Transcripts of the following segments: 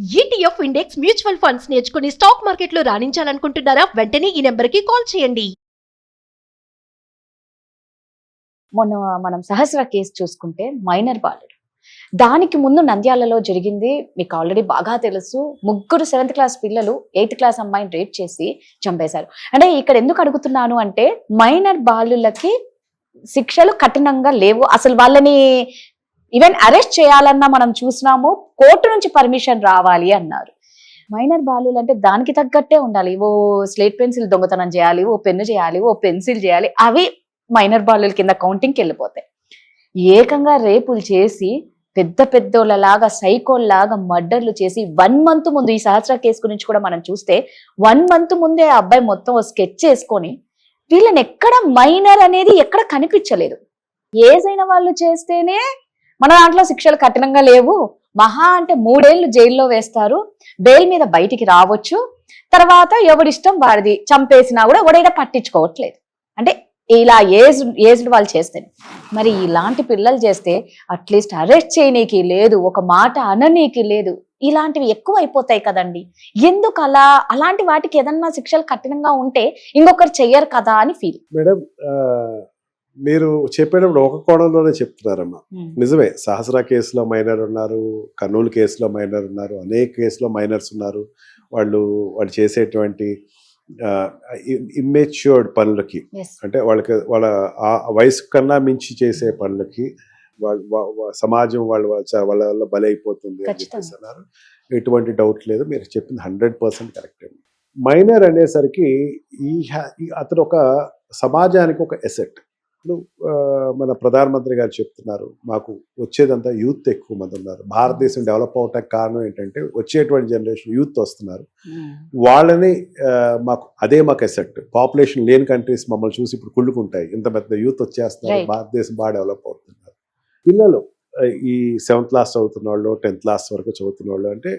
ETF index mutual funds నేర్చుకుని stock మార్కెట్లో రాణించాలనుకుంటున్నారా? వెంటనే ఈ నెంబర్కి కాల్ చేయండి. మొన్న మనం సహస్ర కేసు చూసుకుంటే మైనర్ బాలుడు, దానికి ముందు నంద్యాలలో జరిగింది మీకు ఆల్రెడీ బాగా తెలుసు. 3 7th క్లాస్ పిల్లలు 8th క్లాస్ అమ్మాయిని రేప్ చేసి చంపేశారు. అంటే ఇక్కడ ఎందుకు అడుగుతున్నాను అంటే మైనర్ బాలులకి శిక్షలు కఠినంగా లేవు. అసలు వాళ్ళని ఈవెన్ అరెస్ట్ చేయాలన్నా మనం చూసినాము, కోర్టు నుంచి పర్మిషన్ రావాలి అన్నారు. మైనర్ బాలులు అంటే దానికి తగ్గట్టే ఉండాలి. ఓ స్లేట్ పెన్సిల్ దొంగతనం చేయాలి, ఓ పెన్ను చేయాలి, ఓ పెన్సిల్ చేయాలి, అవి మైనర్ బాలుల కింద కౌంటింగ్కి వెళ్ళిపోతాయి. ఏకంగా రేపులు చేసి పెద్ద పెద్దోళ్ళలాగా సైకోల్లాగా మర్డర్లు చేసి 1 month ముందు, ఈ సహస్ర కేసు గురించి కూడా మనం చూస్తే 1 month ముందే ఆ అబ్బాయి మొత్తం స్కెచ్ చేసుకొని వీళ్ళని ఎక్కడ మైనర్ అనేది ఎక్కడ కనిపించలేదు. ఏజ్ అయిన వాళ్ళు చేస్తేనే మన దాంట్లో శిక్షలు కఠినంగా లేవు, మహా అంటే 3 ఏళ్ళు జైల్లో వేస్తారు, బెయిల్ మీద బయటికి రావచ్చు, తర్వాత ఎవడిష్టం వాడిది, చంపేసినా కూడా ఎవడైనా పట్టించుకోవట్లేదు. అంటే ఇలా ఏజ్డ్ వాళ్ళు చేస్తే, మరి ఇలాంటి పిల్లలు చేస్తే అట్లీస్ట్ అరెస్ట్ చేయనీకి లేదు, ఒక మాట అననీకి లేదు. ఇలాంటివి ఎక్కువ అయిపోతాయి కదండి. ఎందుకు అలా? అలాంటి వాటికి ఏదన్నా శిక్షలు కఠినంగా ఉంటే ఇంకొకరు చెయ్యరు కదా అని ఫీల్. మేడం, మీరు చెప్పేటప్పుడు ఒక కోణంలోనే చెప్తున్నారమ్మా. నిజమే, సహస్ర కేసులో మైనర్ ఉన్నారు, కర్నూలు కేసులో మైనర్ ఉన్నారు, అనేక కేసులో మైనర్స్ ఉన్నారు. వాళ్ళు చేసేటువంటి ఇమ్మెచ్యూర్డ్ పనులకి, అంటే వాళ్ళ వయసు కన్నా మించి చేసే పనులకి సమాజం వాళ్ళ వల్ల బలైపోతుంది అని చెప్పేసి అన్నారు. ఎటువంటి డౌట్ లేదు, మీరు చెప్పింది 100% కరెక్ట్ అండి. మైనర్ అనేసరికి అతను ఒక సమాజానికి ఒక ఎసెట్. ఇప్పుడు మన ప్రధానమంత్రి గారు చెప్తున్నారు, మాకు వచ్చేదంతా యూత్ ఎక్కువ మంది ఉన్నారు, భారతదేశం డెవలప్ అవటానికి కారణం ఏంటంటే వచ్చేటువంటి జనరేషన్ యూత్ వస్తున్నారు, వాళ్ళని మాకు ఎసెట్. పాపులేషన్ లేని కంట్రీస్ మమ్మల్ని చూసి ఇప్పుడు కుళ్ళుకుంటాయి, ఇంత పెద్ద యూత్ వచ్చేస్తున్నారు, భారతదేశం బాగా డెవలప్ అవుతున్నారు. పిల్లలు ఈ 7th క్లాస్ చదువుతున్న వాళ్ళు, 10th క్లాస్ వరకు చదువుతున్న వాళ్ళు, అంటే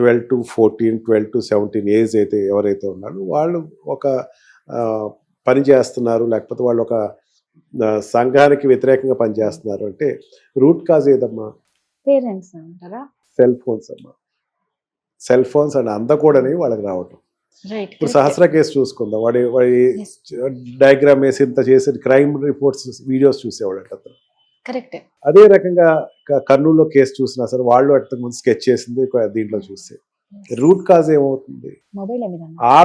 12 to 14, 12 to 17 ఏజ్ అయితే ఎవరైతే ఉన్నారో వాళ్ళు ఒక పని చేస్తున్నారు, లేకపోతే వాళ్ళు ఒక సంఘానికి వ్యతిరేకంగా పనిచేస్తున్నారు అంటే రూట్ కాజ్ ఏదమ్మా? పేరెంట్స్ అంటారా? సెల్ ఫోన్స్ అమ్మా. సెల్ ఫోన్స్ అని అందకూడని వాళ్ళకి రావటం. ఇప్పుడు సహస్ర కేసు చూసుకుందాం, వాడి డయాగ్రామ్ వేసి ఇంత చేసి క్రైమ్ రిపోర్ట్స్ వీడియోస్ చూసేవాడు అతను. కరెక్ట్. అదే రకంగా కర్నూలులో కేసు చూసినా సరే వాళ్ళు అంతకుముందు స్కెచ్ చేసింది దీంట్లో చూస్తే రూట్ కాజ్ ఏమవుతుంది? ఆ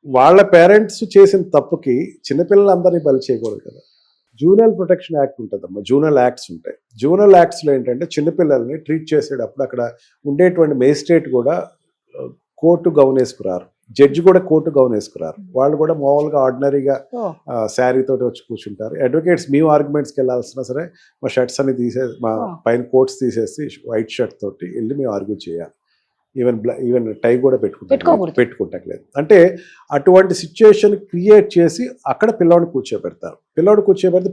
వాళ్ళ పేరెంట్స్ చేసిన తప్పుకి చిన్నపిల్లలందరినీ బలి చేయకూడదు కదా. జూనల్ ప్రొటెక్షన్ యాక్ట్ ఉంటుందమ్మా, జూనల్ యాక్ట్స్ ఉంటాయి. జూనల్ యాక్ట్స్లో ఏంటంటే చిన్నపిల్లల్ని ట్రీట్ చేసేటప్పుడు అక్కడ ఉండేటువంటి మేజిస్ట్రేట్ కూడా కోర్టు గౌన్ వేసుకురారు, జడ్జి కూడా కోర్టు గౌన్ వేసుకురారు. వాళ్ళు కూడా మామూలుగా ఆర్డినరీగా శారీతోటి వచ్చి కూర్చుంటారు. అడ్వకేట్స్ మేము ఆర్గ్యుమెంట్స్కి వెళ్ళాల్సినా సరే మా షర్ట్స్ అన్ని మా పైన కోట్స్ తీసేసి వైట్ షర్ట్ తోటి వెళ్ళి మేము ఆర్గ్యూ చేయాలి. ఈవెన్ టై కూడా పెట్టుకుంటలేదు. అంటే అటువంటి సిచ్యుయేషన్ క్రియేట్ చేసి అక్కడ పిల్లవాడిని కూర్చోబెడతారు.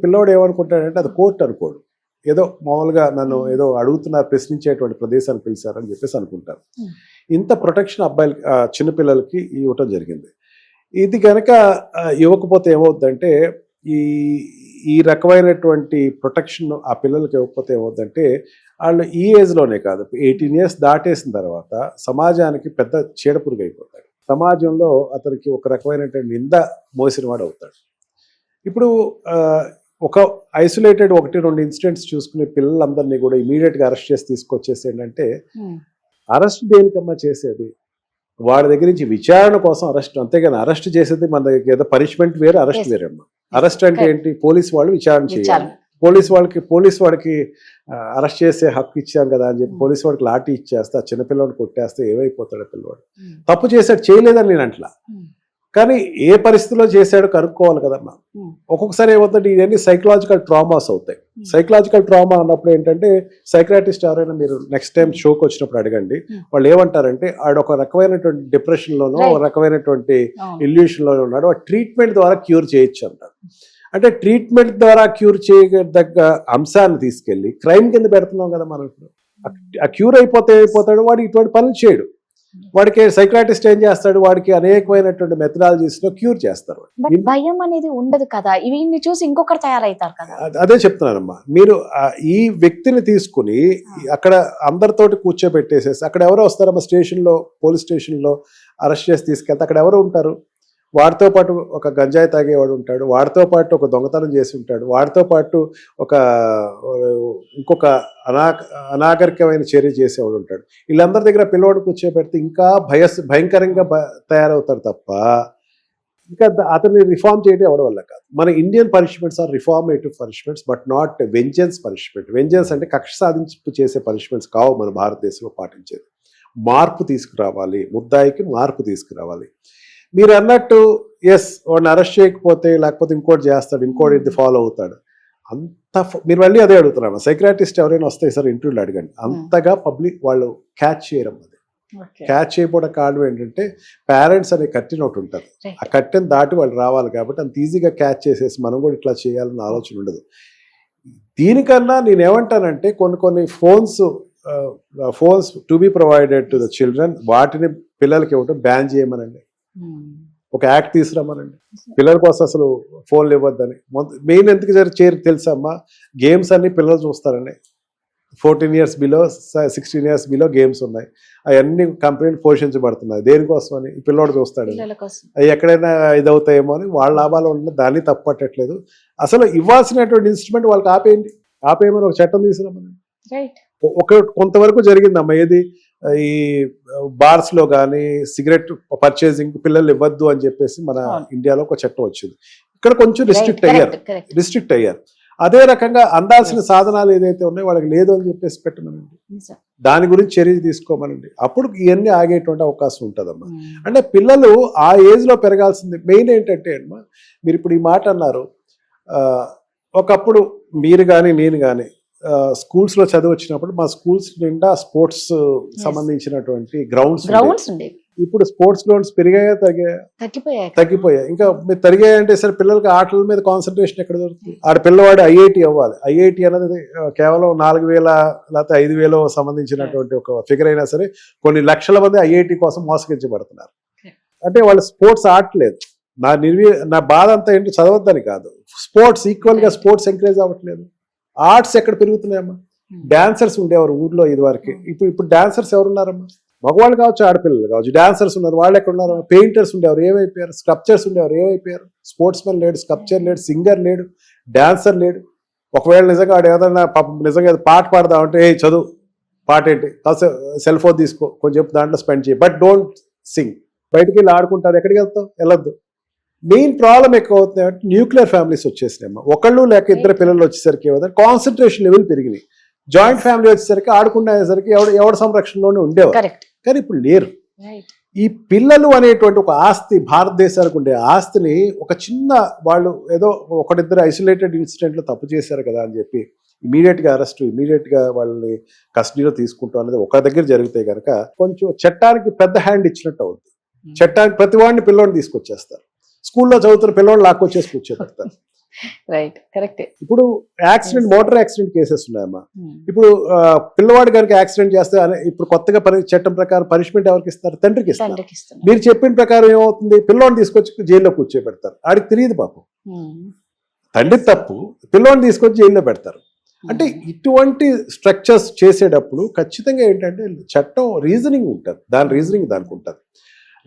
పిల్లవాడు ఏమనుకుంటాడంటే అది కోర్టు అనుకోడు, ఏదో మామూలుగా నన్ను ఏదో అడుగుతున్నారు, ప్రశ్నించేటువంటి ప్రదేశాన్ని పిలిచారని చెప్పేసి అనుకుంటారు. ఇంత ప్రొటెక్షన్ అబ్బాయిలు చిన్నపిల్లలకి ఇవ్వటం జరిగింది. ఇది కనుక ఇవ్వకపోతే ఏమవుద్దంటే ఈ రకమైనటువంటి ప్రొటెక్షన్ ఆ పిల్లలకి ఇవ్వకపోతే ఏమవుద్దంటే వాళ్ళు ఈ ఏజ్లోనే కాదు, 18 years దాటేసిన తర్వాత సమాజానికి పెద్ద చీడపురుగు అయిపోతాడు. సమాజంలో అతనికి ఒక రకమైనటువంటి నింద మోసినవాడు అవుతాడు. ఇప్పుడు ఒక ఐసోలేటెడ్ 1-2 ఇన్సిడెంట్స్ చూసుకునే పిల్లలందరినీ కూడా ఇమీడియట్గా అరెస్ట్ చేసి తీసుకొచ్చేసి ఏంటంటే, అరెస్ట్ దేనికమ్మా చేసేది? వాడి దగ్గర నుంచి విచారణ కోసం అరెస్ట్, అంతేగాని అరెస్ట్ చేసేది మన దగ్గర ఏదో పనిష్మెంట్ వేరు, అరెస్ట్ వేరేమ్మా. అరెస్ట్ అంటే ఏంటి? పోలీసు వాళ్ళు విచారణ చేయాలి. పోలీస్ వాడికి అరెస్ట్ చేసే హక్కు ఇచ్చారు కదా అని చెప్పి పోలీసు వాడికి లాఠీ ఇచ్చేస్తే, ఆ చిన్నపిల్లవాడిని కొట్టేస్తే ఏమైపోతాడు పిల్లవాడు? తప్పు చేశాడు, చేయలేదని నేను అంటలా, కానీ ఏ పరిస్థితిలో చేశాడో కనుక్కోవాలి కదమ్మా. ఒక్కొక్కసారి ఏమవుతుంది, ఇవన్నీ సైకలాజికల్ ట్రామాస్ అవుతాయి. సైకలాజికల్ ట్రామా అన్నప్పుడు ఏంటంటే సైక్రాటిస్ట్ ఎవరైనా మీరు నెక్స్ట్ టైం షోకి వచ్చినప్పుడు అడగండి, వాళ్ళు ఏమంటారంటే ఆడొక రకమైనటువంటి డిప్రెషన్లోనో ఒక రకమైనటువంటి ఇల్యూషన్లోనో ఉన్నాడు, ఆ ట్రీట్మెంట్ ద్వారా క్యూర్ చేయొచ్చు అంటారు. అంటే ట్రీట్మెంట్ ద్వారా క్యూర్ చేయదగ్గ అంశాన్ని తీసుకెళ్ళి క్రైమ్ కింద పెడుతున్నాం కదా మనం. ఇప్పుడు ఆ క్యూర్ అయిపోతాడు వాడు, ఇటువంటి పనులు చేయడు. వాడికి సైక్రాటిస్ట్ ఏం చేస్తాడు, వాడికి అనేకమైనటువంటి మెథడాలజీస్ లో క్యూర్ చేస్తారు. బట్ భయం అనేది ఉండదు కదా, వీడిని చూసి ఇంకొకరు తయారవుతారు కదా. అదే చెప్తున్నానమ్మా, మీరు ఈ వ్యక్తిని తీసుకుని అక్కడ అందరితోటి కూర్చోబెట్టేసేసి అక్కడ ఎవరో వస్తారమ్మా, స్టేషన్ లో పోలీస్ స్టేషన్ లో అరెస్ట్ చేసి తీసుకెళ్తే అక్కడ ఎవరు ఉంటారు, వాడితో పాటు ఒక గంజాయి తాగేవాడు ఉంటాడు, వాడితో పాటు ఒక దొంగతనం చేసి ఉంటాడు, వాడితో పాటు ఒక ఇంకొక అనాగరికమైన చర్య చేసేవాడు ఉంటాడు. వీళ్ళందరి దగ్గర పిల్లవాడు కూర్చోబెడితే ఇంకా భయంకరంగా తయారవుతారు తప్ప ఇంకా అతన్ని రిఫార్మ్ చేయడం ఎవరి వల్ల కాదు. మన Indian punishments are reformative punishments but not vengeance punishment. Vengeance అంటే కక్ష సాధింపు చేసే పనిష్మెంట్స్ కావు మన భారతదేశంలో పాటించేది. మార్పు తీసుకురావాలి, ముద్దాయికి మార్పు తీసుకురావాలి. మీరు అన్నట్టు ఎస్ వాడిని అరెస్ట్ చేయకపోతే లేకపోతే ఇంకోటి చేస్తాడు, ఇంకోటి ఇది ఫాలో అవుతాడు, అంత మీరు మళ్ళీ అదే అడుగుతున్నాను. సైక్రాటిస్ట్ ఎవరైనా వస్తాయి సార్ ఇంటర్వ్యూలు అడగండి, అంతగా పబ్లిక్ వాళ్ళు క్యాచ్ చేయడం. అది క్యాచ్ చేయకపోవడం కారణం ఏంటంటే పేరెంట్స్ అనే కట్టిన ఒకటి ఉంటుంది, ఆ కట్టెని దాటి వాళ్ళు రావాలి కాబట్టి అంత ఈజీగా క్యాచ్ చేసేసి మనం కూడా ఇట్లా చేయాలన్న ఆలోచన ఉండదు. దీనికన్నా నేనేమంటానంటే కొన్ని phones to be provided to the children, వాటిని పిల్లలకి ఇవ్వటం బ్యాన్ చేయమనండి, ఒక యాక్ట్ తీసుకురామనండి. పిల్లల కోసం అసలు ఫోన్లు ఇవ్వద్దని. మెయిన్ ఎందుకు చేరి తెలుసమ్మా, గేమ్స్ అన్ని పిల్లలు చూస్తారండి. 14 years below 16 years below games ఉన్నాయి, అవన్నీ కంప్లీట్ పోషించబడుతున్నాయి. దేనికోసం అని ఈ పిల్లోడు చూస్తాడు, అవి ఎక్కడైనా ఇదవుతాయేమో అని వాళ్ళ లాభాలు ఉన్న దాన్ని తప్పట్టట్లేదు. అసలు ఇవ్వాల్సినటువంటి ఇన్స్ట్రుమెంట్ వాళ్ళకి ఆపేయమని ఒక చట్టం తీసుకురామని. కొంతవరకు జరిగిందమ్మా, ఏది ఈ బార్స్ లో కానీ సిగరెట్ పర్చేసింగ్ పిల్లలు ఇవ్వద్దు అని చెప్పేసి మన ఇండియాలో ఒక చట్టం వచ్చింది. ఇక్కడ కొంచెం రిస్ట్రిక్ట్ అయ్యారు. అదే రకంగా అందాల్సిన సాధనాలు ఏదైతే ఉన్నాయో వాళ్ళకి లేదు అని చెప్పేసి పెట్టమనండి, దాని గురించి చర్య తీసుకోమనండి. అప్పుడు ఇవన్నీ ఆగేటువంటి అవకాశం ఉంటుందమ్మా. అంటే పిల్లలు ఆ ఏజ్ లో పెరగాల్సింది. మెయిన్ ఏంటంటే అమ్మా, మీరు ఇప్పుడు ఈ మాట అన్నారు, ఒకప్పుడు మీరు కానీ నేను కానీ స్కూల్స్ లో చదివి వచ్చినప్పుడు మా స్కూల్స్ నిండా స్పోర్ట్స్ సంబంధించినటువంటి గ్రౌండ్స్ ఉండేవి. ఇప్పుడు స్పోర్ట్స్ గ్రౌండ్స్ పెరిగాయా తగ్గిపోయాయి. ఇంకా మీరు తరిగాయంటే సరే పిల్లలకి ఆటల మీద కాన్సన్ట్రేషన్ ఎక్కడ దొరుకుతుంది? ఆడ పిల్లవాడు ఐఐటి అవ్వాలి. ఐఐటి అనేది కేవలం 4,000 లేకపోతే 5,000 సంబంధించినటువంటి ఒక ఫిగర్ అయినా సరే కొన్ని లక్షల మంది ఐఐటి కోసం మోసగించబడుతున్నారు. అంటే వాళ్ళు స్పోర్ట్స్ ఆడట్లేదు. నా బాధ అంతా ఏంటి, చదవద్దని కాదు, స్పోర్ట్స్ ఈక్వల్ గా స్పోర్ట్స్ ఎంకరేజ్ అవ్వట్లేదు. ఆర్ట్స్ ఎక్కడ పెరుగుతున్నాయమ్మా? డాన్సర్స్ ఉండేవారు ఊర్లో ఇది వరకు, ఇప్పుడు డాన్సర్స్ ఎవరున్నారమ్మా? మగవాళ్ళు కావచ్చు, ఆడపిల్లలు కావచ్చు, డాన్సర్స్ ఉన్నారు. వాళ్ళు ఎక్కడ ఉన్నారు? పెయింటర్స్ ఉండేవారు, ఏమైపోయారు? స్కల్ప్చర్స్ ఉండేవారు, ఏమైపోయారు? స్పోర్ట్స్ మెన్ లేడు, స్కల్ప్చర్ లేడు, సింగర్ లేడు, డాన్సర్ లేడు. ఒకవేళ నిజంగా వాడు ఏదైనా నిజంగా పాట పాడదామంటే చదువు, పాట ఏంటి, కాస్త సెల్ ఫోన్ తీసుకో, కొంచెం దాంట్లో స్పెండ్ చేయి, బట్ డోంట్ సింగ్. బయటికి వెళ్ళి ఆడుకుంటారు, ఎక్కడికి వెళ్తావు? వెళ్ళొద్దు. మెయిన్ ప్రాబ్లం ఎక్కువ అవుతుంది అంటే న్యూక్లియర్ ఫ్యామిలీస్ వచ్చేసినాయమ్మా. ఒకళ్ళు లేక ఇద్దరు పిల్లలు వచ్చేసరికి ఏమవుతుంది, కాన్సన్ట్రేషన్ లెవెల్ పెరిగినాయి. జాయింట్ ఫ్యామిలీ వచ్చేసరికి ఆడుకునేసరికి ఎవరి సంరక్షణలోనే ఉండేవారు, కానీ ఇప్పుడు లేరు. ఈ పిల్లలు అనేటువంటి ఒక ఆస్తి, భారతదేశానికి ఉండే ఆస్తిని ఒక చిన్న వాళ్ళు ఏదో ఒకటిద్దరు ఐసోలేటెడ్ ఇన్సిడెంట్లో తప్పు చేశారు కదా అని చెప్పి ఇమీడియట్గా అరెస్ట్, ఇమీడియట్గా వాళ్ళని కస్టడీలో తీసుకుంటాం అనేది ఒక దగ్గర జరిగితే కనుక కొంచెం చట్టానికి పెద్ద హ్యాండ్ ఇచ్చినట్టు అవుతుంది. చట్టానికి ప్రతి వాడిని పిల్లోడిని తీసుకొచ్చేస్తారు, స్కూల్లో చదువుతున్న పిల్లోడు లాక్కొచ్చేసి కూర్చోబెడతారు. ఇప్పుడు మోటార్ యాక్సిడెంట్ కేసెస్ ఉన్నాయమ్మా. ఇప్పుడు పిల్లవాడు కనుక యాక్సిడెంట్ చేస్తే ఇప్పుడు కొత్తగా చట్టం ప్రకారం పనిష్మెంట్ ఎవరికి ఇస్తారు? తండ్రికి ఇస్తారు. మీరు చెప్పిన ప్రకారం ఏమవుతుంది, పిల్లోడిని తీసుకొచ్చి జైల్లో కూర్చోబెడతారు. ఆడికి తెలియదు పాపం, తండ్రి తప్పు, పిల్లోడిని తీసుకొచ్చి జైల్లో పెడతారు. అంటే ఇటువంటి స్ట్రక్చర్స్ చేసేటప్పుడు ఖచ్చితంగా ఏంటంటే చట్టం రీజనింగ్ ఉంటుంది, దాని రీజనింగ్ దానికి ఉంటుంది.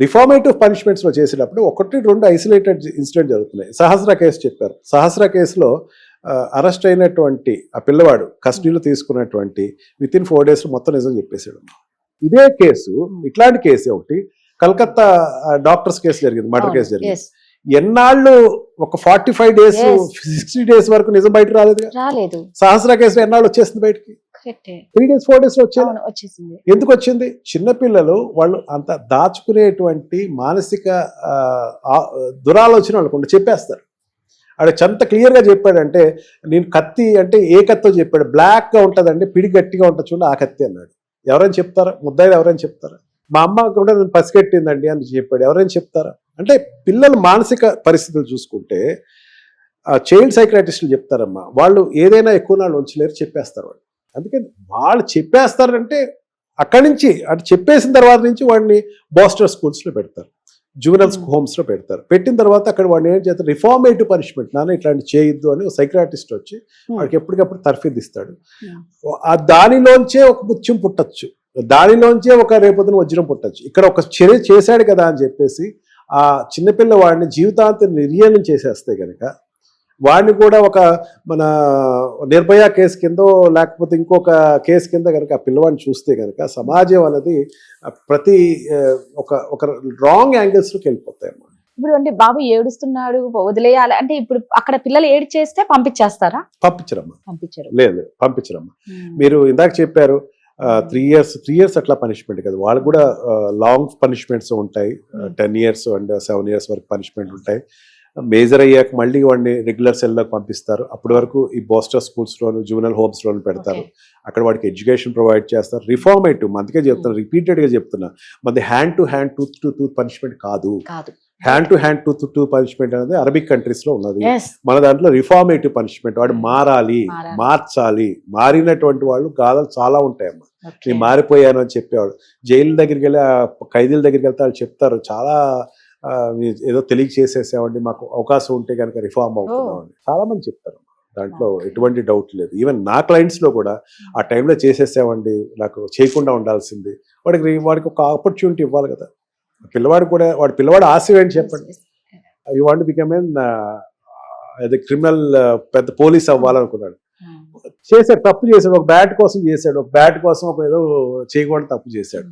రిఫార్మేటివ్ పనిష్మెంట్స్లో చేసేటప్పుడు 1-2 ఐసోలేటెడ్ ఇన్సిడెంట్ జరుగుతున్నాయి. సహస్ర కేసు చెప్పారు. సహస్ర కేసులో అరెస్ట్ అయినటువంటి ఆ పిల్లవాడు కస్టడీలో తీసుకున్నటువంటి వితిన్ 4 days మొత్తం నిజం చెప్పేశాడు. ఇదే కేసు, ఇట్లాంటి కేసు ఒకటి కలకత్తా డాక్టర్స్ కేసు జరిగింది, మర్డర్ కేసు జరిగింది. ఎన్నాళ్ళు ఒక 45 days 60 days వరకు నిజం బయటకు రాలేదు. సహస్ర కేసులో ఎన్నాళ్ళు వచ్చేసింది బయటకి? 3 days 4 days వచ్చేసింది. ఎందుకు వచ్చింది? చిన్నపిల్లలు వాళ్ళు అంత దాచుకునేటువంటి మానసిక దురాలోచన వాళ్ళకుండా చెప్పేస్తారు. ఆడ చెంత క్లియర్ గా చెప్పాడంటే, నేను కత్తి అంటే ఏ కత్తో చెప్పాడు, బ్లాక్ గా ఉంటదండి, పిడి గట్టిగా ఉంటుంది చూడండి, ఆ కత్తి అన్నాడు. ఎవరైనా చెప్తారా? ముద్దాయిలు ఎవరైనా చెప్తారా? మా అమ్మ కూడా నేను పసిగట్టిందండి అని చెప్పాడు. ఎవరైనా చెప్తారా? అంటే పిల్లల మానసిక పరిస్థితులు చూసుకుంటే చైల్డ్ సైక్రాటిస్టులు చెప్తారమ్మా, వాళ్ళు ఏదైనా ఎక్కువ నాళ్ళు ఉంచలేరు, చెప్పేస్తారు వాళ్ళు. అందుకని వాళ్ళు చెప్పేస్తారంటే అక్కడి నుంచి అటు చెప్పేసిన తర్వాత నుంచి వాడిని బాస్టర్ స్కూల్స్ లో పెడతారు, జూవెనల్స్ హోమ్స్ లో పెడతారు. పెట్టిన తర్వాత అక్కడ వాడిని ఏం చేస్తారు, రిఫార్మేటివ్ పనిష్మెంట్, నాన్న ఇట్లాంటి చేయొద్దు అని ఒక సైక్రాటిస్ట్ వచ్చి వాడికి ఎప్పటికప్పుడు తర్ఫీదిస్తాడు. ఆ దానిలోంచే ఒక ముత్యం పుట్టచ్చు, దానిలోంచే ఒక రేపొద్దున వజ్రం పుట్టచ్చు. ఇక్కడ ఒక చర్య చేశాడు కదా అని చెప్పేసి ఆ చిన్నపిల్ల వాడిని జీవితాంతం నిర్యాణం చేసేస్తే కనుక వాడిని కూడా ఒక మన నిర్భయ కేసు కిందో లేకపోతే ఇంకొక కేసు కింద కనుక ఆ పిల్లవాడిని చూస్తే కనుక సమాజం అనేది ప్రతి ఒక రాంగ్ యాంగిల్స్లోకి వెళ్ళిపోతాయమ్మా. ఇప్పుడు అంటే బాబు ఏడుస్తున్నాడు వదిలేయాలి అంటే ఇప్పుడు అక్కడ పిల్లలు ఏడు చేస్తే పంపించేస్తారా? పంపించరమ్మా, పంపించరు. లేదు పంపించరమ్మా. మీరు ఇందాక చెప్పారు 3 years అట్లా పనిష్మెంట్ కదా, వాళ్ళకు కూడా లాంగ్ పనిష్మెంట్స్ ఉంటాయి, 10 years అండ్ 7 years వరకు పనిష్మెంట్ ఉంటాయి. మేజర్ అయ్యాక మళ్ళీ వాడిని రెగ్యులర్ సెల్లోకి పంపిస్తారు. అప్పటి వరకు ఈ బాస్టర్ స్కూల్స్లోను జూవెనల్ హోమ్స్లోను పెడతారు. అక్కడ వాడికి ఎడ్యుకేషన్ ప్రొవైడ్ చేస్తారు. రిఫార్మేటివ్, అందుకే చెప్తున్నా, రిపీటెడ్గా చెప్తున్నా, మనది hand to hand tooth to tooth punishment కాదు. Hand to hand tooth to tooth punishment అనేది అరబిక్ కంట్రీస్ లో ఉన్నది. మన దాంట్లో రిఫార్మేటివ్ పనిష్మెంట్, వాడు మారాలి, మార్చాలి. మారినటువంటి వాళ్ళు గాథలు చాలా ఉంటాయమ్మా. నేను మారిపోయాను అని చెప్పేవాడు. జైలు దగ్గరికి వెళ్ళి ఖైదీల దగ్గరికి వెళ్తే వాళ్ళు చెప్తారు, చాలా ఏదో తెలియ చేసేసామండి, మాకు అవకాశం ఉంటే కనుక రిఫార్మ్ అవుతున్నామండి, చాలా మంది చెప్తారు. దాంట్లో ఎటువంటి డౌట్ లేదు. ఈవెన్ నా క్లయింట్స్ లో కూడా ఆ టైంలో చేసేసామండి, నాకు చేయకుండా ఉండాల్సింది. వాడికి ఒక ఆపర్చునిటీ ఇవ్వాలి కదా. పిల్లవాడు ఆశ ఏంటి చెప్పండి. You want become an criminal పెద్ద పోలీస్ అవ్వాలనుకున్నాడు, చేశాడు, తప్పు చేశాడు, ఒక బ్యాట్ కోసం చేశాడు, ఒక బ్యాట్ కోసం ఒక ఏదో చేయకూడదు తప్పు చేశాడు.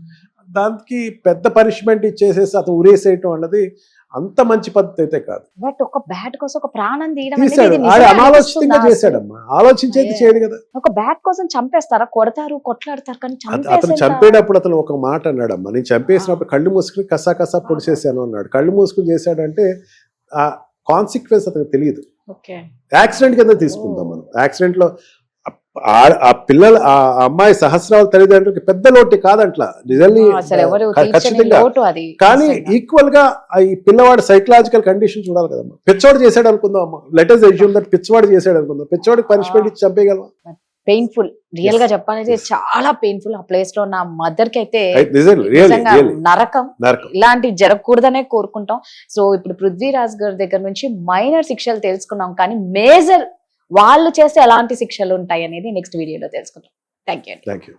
దానికి పెద్ద పనిష్మెంట్ ఇచ్చేసేసి అతను ఉరేసేయటం అన్నది అంత మంచి పద్ధతి అయితే కాదు. బట్ ఒక బ్యాట్ కోసం ఒక ప్రాణం తీసాడు, అనాలోచితంగా చేశాడమ్మా, ఆలోచించేది చేయడు కదా. ఒక బ్యాట్ కోసం చంపేస్తారా? కొడతారు, కొట్లాడతారు, కానీ అతను చంపేటప్పుడు అతను ఒక మాట అన్నాడమ్మా, నేను చంపేసినప్పుడు కళ్ళు మూసుకుని కసా పొడిచేసాను అన్నాడు. కళ్ళు మూసుకుని చేశాడంటే ఆ కాన్సిక్వెన్స్ అతనికి తెలియదు. యాక్సిడెంట్ కింద తీసుకుందాం మనం. యాక్సిడెంట్ లో ఆ పిల్లల ఆ అమ్మాయి సహస్రాల తల్లిదండ్రులకి పెద్ద లోటు కాదంట్లా, నిజంగా ఖచ్చితంగా. కానీ ఈక్వల్ గా ఈ పిల్లవాడు సైకలాజికల్ కండిషన్ చూడాలి కదమ్మా. పిచ్చవాడు చేశాడు అనుకుందాం అమ్మా, లెట్ us assume దట్ పిచ్చవాడు చేశాడు అనుకుందాం, పిచ్చవాడికి పనిష్మెంట్ ఇచ్చి చంపేయగలమా? పెయిన్ఫుల్, రియల్ గా చెప్పాలంటే చాలా పెయిన్ఫుల్. ఆ ప్లేస్ లో నా మదర్ కి అయితే నరకం, ఇలాంటి జరగకూడదనే కోరుకుంటాం. సో ఇప్పుడు పృథ్వీరాజ్ గారి దగ్గర నుంచి మైనర్ శిక్షలు తెలుసుకున్నాం, కానీ మేజర్ వాళ్ళు చేస్తే ఎలాంటి శిక్షలు ఉంటాయి అనేది నెక్స్ట్ వీడియోలో తెలుసుకుంటాం. Thank you.